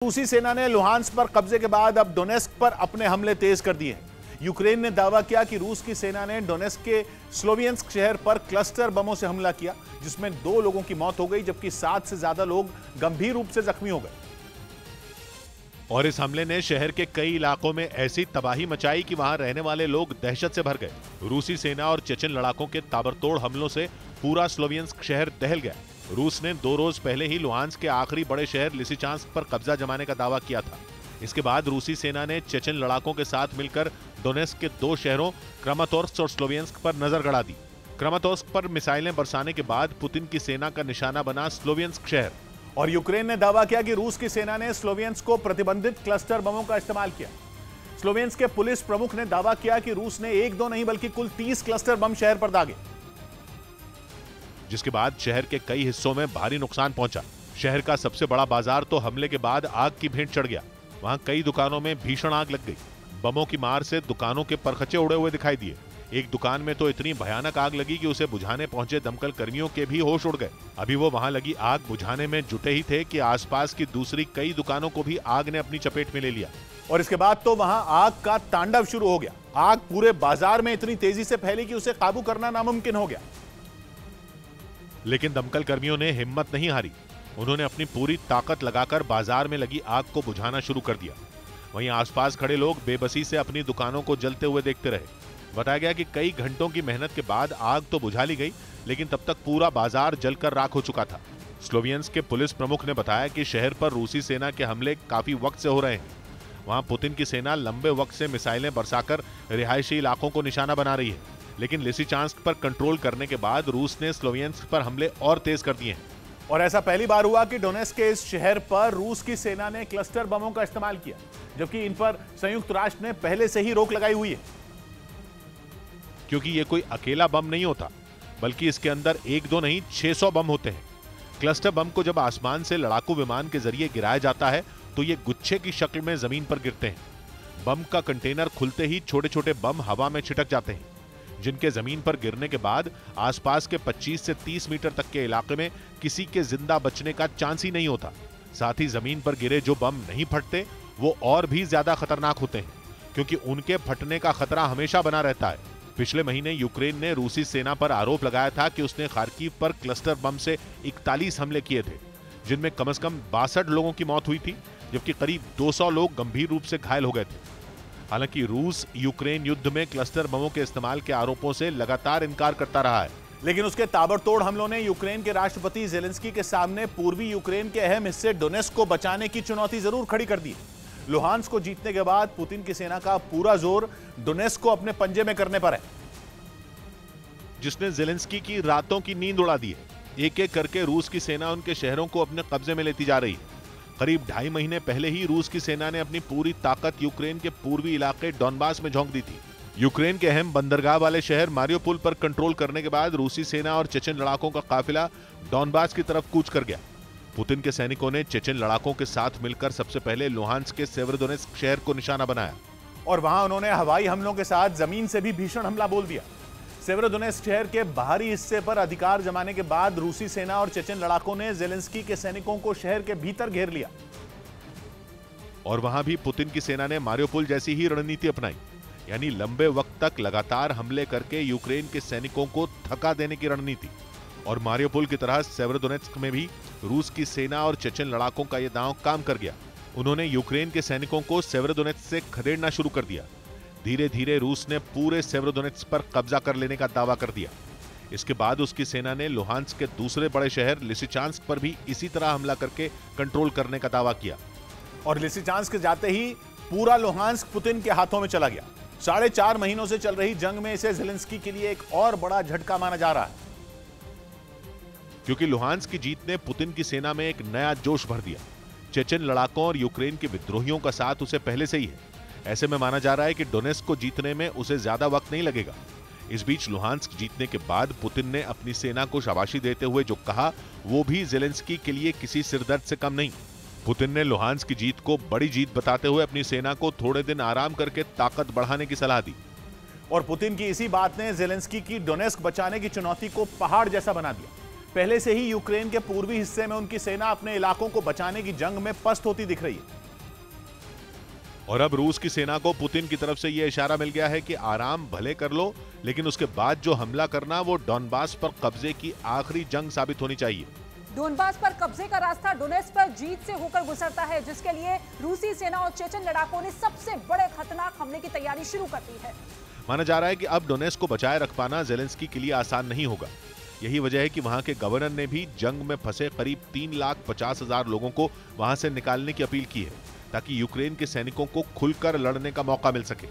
रूसी सेना ने लुहांस्क पर कब्जे के बाद अब डोनेस्क पर अपने हमले तेज कर दिए हैं। यूक्रेन ने दावा किया कि रूस की सेना ने डोनेस्क के स्लोवियंस्क शहर पर क्लस्टर बमों से हमला किया, जिसमें 2 लोगों की मौत हो गई जबकि 7 से ज्यादा लोग गंभीर रूप से जख्मी हो गए। और इस हमले ने शहर के कई इलाकों में ऐसी तबाही मचाई कि वहां रहने वाले लोग दहशत से भर गए। रूसी सेना और चेचन लड़ाकों के ताबड़तोड़ हमलों से पूरा स्लोवियंस्क शहर दहल गया। रूस ने 2 रोज पहले ही लुहांस्क के आखिरी बड़े शहर लिसिचांस्क पर कब्जा जमाने का दावा किया था। इसके बाद रूसी सेना ने चेचन लड़ाकों के साथ मिलकर डोनेस्क के 2 शहरों क्रामातोर्स्क और स्लोवियंस्क पर नजर गड़ा दी। क्रामातोर्स्क पर मिसाइलें बरसाने के बाद पुतिन की सेना का निशाना बना स्लोवियंस्क शहर। और यूक्रेन ने दावा किया कि रूस की सेना ने स्लोवियंस्क को प्रतिबंधित क्लस्टर बमों का इस्तेमाल किया। स्लोवियंस्क के पुलिस प्रमुख ने दावा किया कि रूस ने 1-2 नहीं बल्कि कुल 30 क्लस्टर बम शहर पर दागे, जिसके बाद शहर के कई हिस्सों में भारी नुकसान पहुंचा। शहर का सबसे बड़ा बाजार तो हमले के बाद आग की भेंट चढ़ गया। वहां कई दुकानों में भीषण आग लग गई। बमों की मार से दुकानों के परखचे उड़े हुए दिखाई दिए। एक दुकान में तो इतनी भयानक आग लगी कि उसे बुझाने पहुंचे दमकल कर्मियों के भी होश उड़ गए। अभी वो वहां लगी आग बुझाने में जुटे ही थे कि आसपास की दूसरी कई दुकानों को भी आग ने अपनी चपेट में ले लिया। और इसके बाद तो वहां आग का तांडव शुरू हो गया। आग पूरे बाजार में इतनी तेजी से फैली कि उसे काबू करना नामुमकिन हो गया। लेकिन दमकल कर्मियों ने हिम्मत नहीं हारी। उन्होंने अपनी पूरी ताकत लगाकर बाजार में लगी आग को बुझाना शुरू कर दिया। वहीं आसपास खड़े लोग बेबसी से अपनी दुकानों को जलते हुए देखते रहे। बताया गया कि कई घंटों की मेहनत के बाद आग तो बुझा ली गई, लेकिन तब तक पूरा बाजार जलकर राख हो चुका था। स्लोवियंस्क के पुलिस प्रमुख ने बताया कि शहर पर रूसी सेना के हमले काफी वक्त से हो रहे हैं। वहां पुतिन की सेना लंबे वक्त से मिसाइलें बरसाकर रिहायशी इलाकों को निशाना बना रही है, लेकिन लिसिचांस्क पर कंट्रोल करने के बाद रूस ने स्लोवियंस्क पर हमले और तेज कर दिए हैं। और ऐसा पहली बार हुआ कि डोनेस्क के इस शहर पर रूस की सेना ने क्लस्टर बमों का इस्तेमाल किया, जबकि इन पर संयुक्त राष्ट्र ने पहले से ही रोक लगाई हुई है। क्योंकि ये कोई अकेला बम नहीं होता, बल्कि इसके अंदर 1-2 नहीं 600 बम होते हैं। क्लस्टर बम को जब आसमान से लड़ाकू विमान के जरिए गिराया जाता है तो ये गुच्छे की शक्ल में जमीन पर गिरते हैं। बम का कंटेनर खुलते ही छोटे छोटे बम हवा में छिटक जाते हैं, जिनके जमीन पर गिरने के बाद आसपास के 25 से 30 मीटर तक के इलाके में किसी के जिंदा बचने का चांस ही नहीं होता। साथ ही जमीन पर गिरे जो बम नहीं फटते वो और भी ज्यादा खतरनाक होते हैं, क्योंकि उनके फटने का खतरा हमेशा बना रहता है। पिछले महीने यूक्रेन ने रूसी सेना पर आरोप लगाया था कि उसने खार्किव पर क्लस्टर बम से 41 हमले किए थे, जिनमें कम से कम 62 लोगों की मौत हुई थी, जबकि करीब 200 लोग गंभीर रूप से घायल हो गए थे। हालांकि रूस यूक्रेन युद्ध में क्लस्टर बमों के इस्तेमाल के आरोपों से लगातार इनकार करता रहा है। लेकिन उसके ताबड़तोड़ हमलों ने यूक्रेन के राष्ट्रपति जेलेंस्की के सामने पूर्वी यूक्रेन के अहम हिस्से डोनेस्क को बचाने की चुनौती जरूर खड़ी कर दी। लुहांस्क को जीतने के बाद पुतिन की सेना का पूरा जोर डोनेस्क को अपने पंजे में करने पर है, जिसने जेलेंस्की की रातों की नींद उड़ा दी है। एक एक करके रूस की सेना उनके शहरों को अपने कब्जे में लेती जा रही है। करीब 2.5 महीने पहले ही रूस की सेना ने अपनी पूरी ताकत यूक्रेन के पूर्वी इलाके डॉनबास में झोंक दी थी। यूक्रेन के अहम बंदरगाह वाले शहर मारियोपोल पर कंट्रोल करने के बाद रूसी सेना और चेचन लड़ाकों का काफिला डॉनबास की तरफ कूच कर गया। पुतिन के सैनिकों ने चेचन लड़ाकों के साथ मिलकर सबसे पहले लुहांस्क के सेवेरोडोनेत्स्क शहर को निशाना बनाया, और वहां उन्होंने हवाई हमलों के साथ जमीन से भी भीषण हमला बोल दिया। सेवेरोडोनेत्स्क शहर के बाहरी हिस्से पर अधिकार जमाने के बाद रूसी सेना और चेचन लड़ाकों ने जेलेंस्की के सैनिकों को शहर के भीतर घेर लिया। और वहां भी पुतिन की सेना ने मारियोपोल जैसी ही रणनीति अपनाई, यानी लंबे वक्त तक लगातार हमले करके यूक्रेन के सैनिकों को थका देने की रणनीति। और मारियोपोल की तरह सेवेरोडोनेत्स्क में भी रूस की सेना और चेचन लड़ाकों का यह दांव काम कर गया। उन्होंने यूक्रेन के सैनिकों को सेवेरोडोनेत्स्क से खदेड़ना शुरू कर दिया। धीरे धीरे रूस ने पूरे सेवेरोडोनेत्स्क पर कब्जा कर लेने का दावा कर दिया। इसके बाद उसकी सेना ने लुहांस्क के दूसरे बड़े शहर लिसिचांस्क पर भी इसी तरह हमला करके कंट्रोल करने का दावा किया। और लिसिचांस्क जाते ही पूरा लुहांस्क पुतिन के हाथों में चला गया। 4.5 महीनों से चल रही जंग में इसे जेलेंस्की के लिए एक और बड़ा झटका माना जा रहा है, क्योंकि लुहांस्क की जीत ने पुतिन की सेना में एक नया जोश भर दिया। चेचन लड़ाकों और यूक्रेन के विद्रोहियों का साथ उसे पहले से ही है। ऐसे में माना जा रहा है कि डोनेस्क को जीतने में उसे ज्यादा वक्त नहीं लगेगा। इस बीच लुहांस्क जीतने के बाद पुतिन ने अपनी सेना को शाबाशी देते हुए जो कहा वो भी जेलेंस्की के लिए किसी सिरदर्द से कम नहीं। पुतिन ने लुहांस्क की जीत को बड़ी जीत बताते हुए अपनी सेना को थोड़े दिन आराम करके ताकत बढ़ाने की सलाह दी। और पुतिन की इसी बात ने जेलेंस्की की डोनेस्क बचाने की चुनौती को पहाड़ जैसा बना दिया। पहले से ही यूक्रेन के पूर्वी हिस्से में उनकी सेना अपने इलाकों को बचाने की जंग में पस्त होती दिख रही है। और अब रूस की सेना को पुतिन की तरफ से यह इशारा मिल गया है कि आराम भले कर लो, लेकिन उसके बाद जो हमला करना वो डॉनबास पर कब्जे की आखिरी जंग साबित होनी चाहिए। डोनबास पर कब्जे का रास्ता डोनेस्क पर जीत से होकर गुजरता है, जिसके लिए रूसी सेना और चेचन लड़ाकों ने सबसे बड़े खतरनाक हमले की तैयारी शुरू कर दी है। माना जा रहा है कि अब डोनेस्क को बचाए रख पाना जेलेंस्की के लिए आसान नहीं होगा। यही वजह है कि वहां के गवर्नर ने भी जंग में फंसे करीब 3,50,000 लोगों को वहां से निकालने की अपील की है, ताकि यूक्रेन के सैनिकों को खुलकर लड़ने का मौका मिल सके।